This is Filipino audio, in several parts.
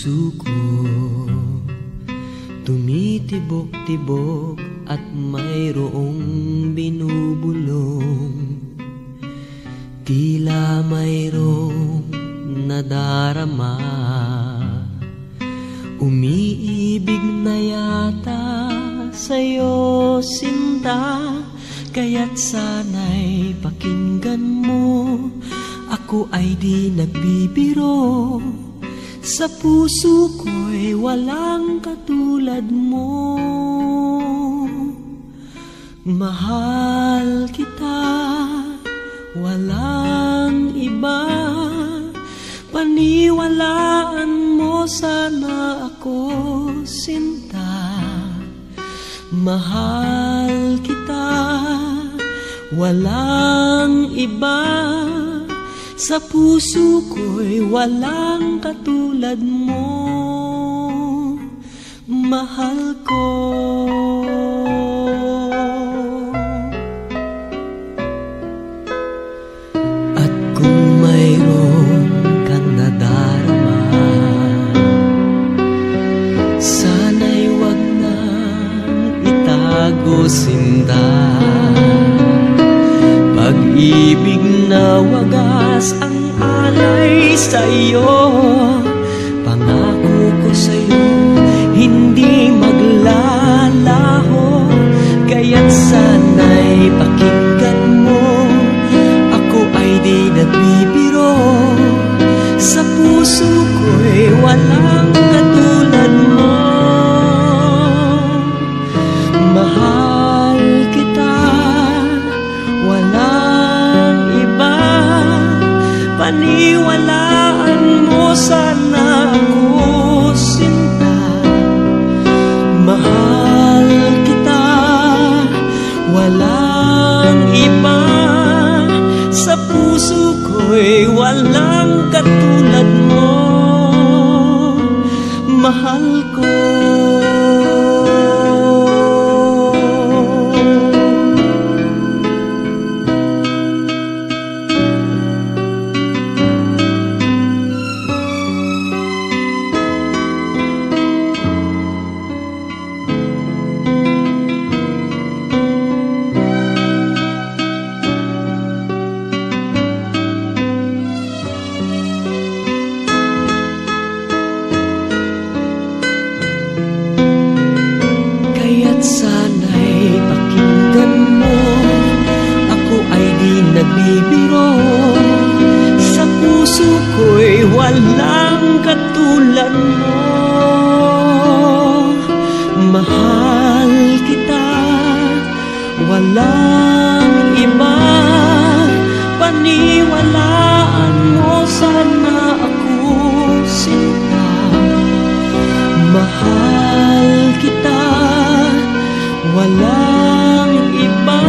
puso ko tumitibok-tibok at mayroong binubulong, tila mayroong nadarama. Umiibig na yata sa'yo, sinta, kaya't sana'y pakinggan mo. Ako ay di nagbibiro, sa puso ko'y walang katulad mo. Mahal kita, walang iba, paniwalaan mo sana ako, sinta. Mahal kita, walang iba, sa puso ko'y walang katulad mo. Mahal ko. At kung mayroon kang nadarama, sana'y wag nang itago, sinta. Pag-ibig na wagas ang alay sa'yo, pangako ko sa'yo hindi maglalaho. Kaya't sana'y pakinggan mo, ako ay di nagbibiro, sa puso ko'y walang katulad mo. Mahal kita, walang iba, paniwalaan mo sana ako, sinta. Mahal kita, walang iba, sa puso ko'y walang katulad mo. Mahal ko. Sana'y pakinggan mo, ako ay di nagbibiro, sa puso ko'y walang katulad mo. Mahal kita, walang iba, paniwalaan mo sana ako, sinta. Mahal kita, walang iba,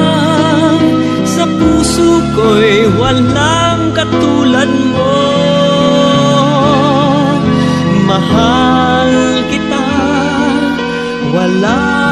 sa puso ko'y walang katulad mo. Mahal kita, walang